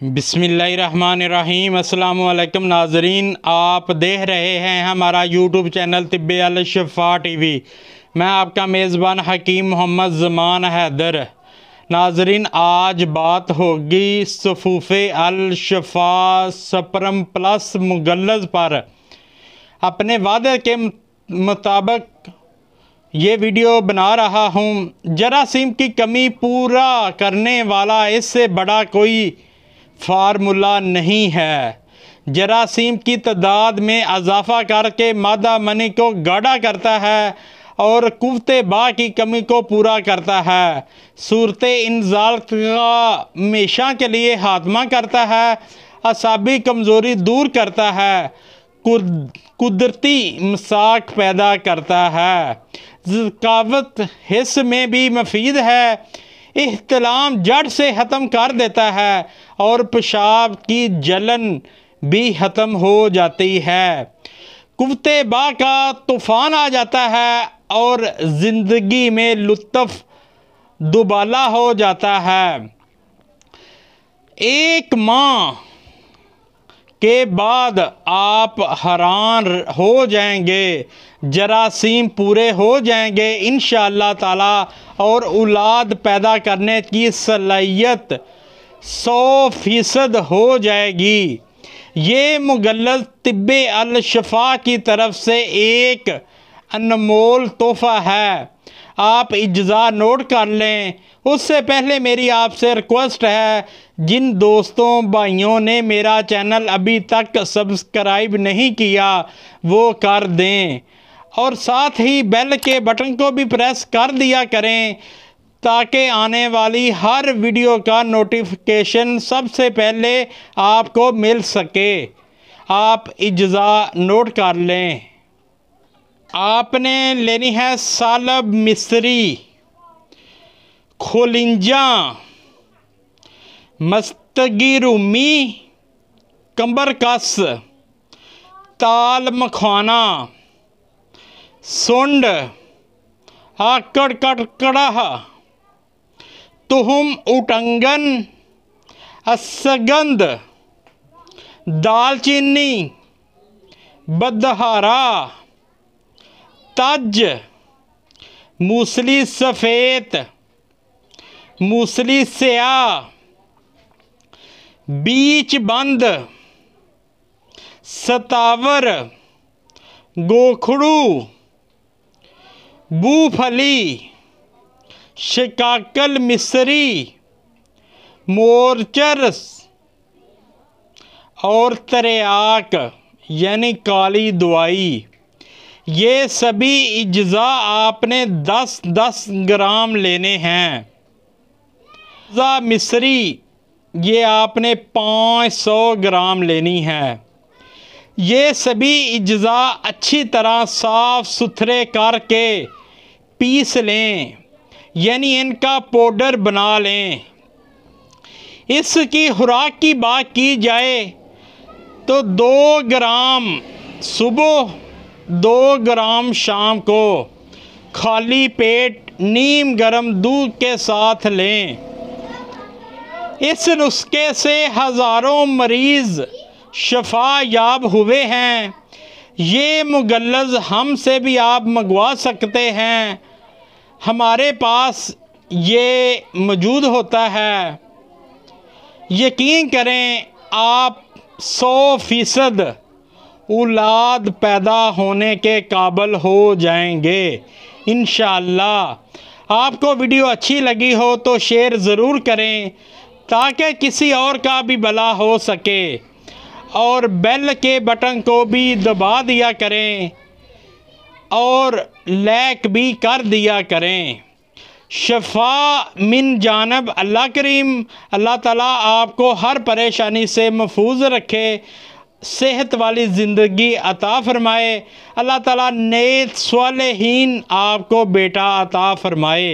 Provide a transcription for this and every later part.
बिस्मिल्लाहिर्रहमानिर्रहीम। अस्सलाम वालेकुम नाजरीन, आप देख रहे हैं हमारा यूट्यूब चैनल तिब्बे अल शिफा टीवी। मैं आपका मेज़बान हकीम मोहम्मद ज़मान हैदर। नाजरीन, आज बात होगी सफ़ूफ़े अल शिफा सप्रम प्लस मुगल्लज़ पर। अपने वादे के मुताबिक ये वीडियो बना रहा हूँ। जरासीम की कमी पूरा करने वाला इससे बड़ा कोई फार्मूला नहीं है। जरासीम की तादाद में इजाफ़ा करके मादा मनी को गाढ़ा करता है और कुव्वते बा की कमी को पूरा करता है। सूरत इंज़ाल का हमेशा के लिए खात्मा करता है। असाबी कमज़ोरी दूर करता है। कुदरती मसाक पैदा करता है। ज़कावत हिस्स में भी मुफीद है। इह्तिलाम जड़ से ख़त्म कर देता है और पेशाब की जलन भी ख़त्म हो जाती है। कुव्वते बा का तूफ़ान आ जाता है और ज़िंदगी में लुत्फ़ दुबाला हो जाता है। एक माह के बाद आप हैरान हो जाएंगे। जरासीम पूरे हो जाएंगे इंशाअल्लाह ताला और औलाद पैदा करने की सलाहियत 100% हो जाएगी। ये मुगल्लज़ तिब्बे अल शिफा की तरफ से एक अनमोल तोहफ़ा है। आप इज्ज़ा नोट कर लें। उससे पहले मेरी आपसे रिक्वेस्ट है, जिन दोस्तों भाइयों ने मेरा चैनल अभी तक सब्सक्राइब नहीं किया वो कर दें और साथ ही बेल के बटन को भी प्रेस कर दिया करें ताकि आने वाली हर वीडियो का नोटिफिकेशन सबसे पहले आपको मिल सके। आप इज्ज़ा नोट कर लें। आपने लेनी है सालब मिस्री, खोलिंजा, मस्तगी रूमी, कंबरकस, ताल मखाना, सुंड, आकड़ कड़कड़ाह, तुहम उटंगन, असगंध, दालचीनी, बदहारा, तज, मूसली सफ़ेद, मूसली स्याह, बीच बंद, सतावर, गोखड़ू, बूफली, शिकाकल मिस्री, मोरचरस और तरियाक यानी काली दवाई। ये सभी इज्ज़ा आपने 10-10 ग्राम लेने हैं। मिस्री ये आपने 500 ग्राम लेनी है। ये सभी इज्ज़ा अच्छी तरह साफ़ सुथरे करके पीस लें, यानी इनका पाउडर बना लें। इसकी खुराक की बात की जाए तो 2 ग्राम सुबह, 2 ग्राम शाम को खाली पेट नीम गर्म दूध के साथ लें। इस नुस्खे से हज़ारों मरीज़ शफा याब हुए हैं। ये मुगल्लज़ हमसे भी आप मंगवा सकते हैं। हमारे पास ये मौजूद होता है। यकीन करें, आप 100% औलाद पैदा होने के काबिल हो जाएंगे इंशाअल्लाह। आपको वीडियो अच्छी लगी हो तो शेयर ज़रूर करें ताकि किसी और का भी भला हो सके और बेल के बटन को भी दबा दिया करें और लाइक भी कर दिया करें। शफा मिन जानब अल्लाह करीम। अल्लाह ताला आपको हर परेशानी से महफूज रखे, सेहत वाली ज़िंदगी अता फ़रमाए। अल्लाह ताला नेक स्वालिहीन आपको बेटा अता फ़रमाए।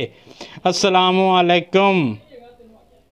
अस्सलामु अलैकुम।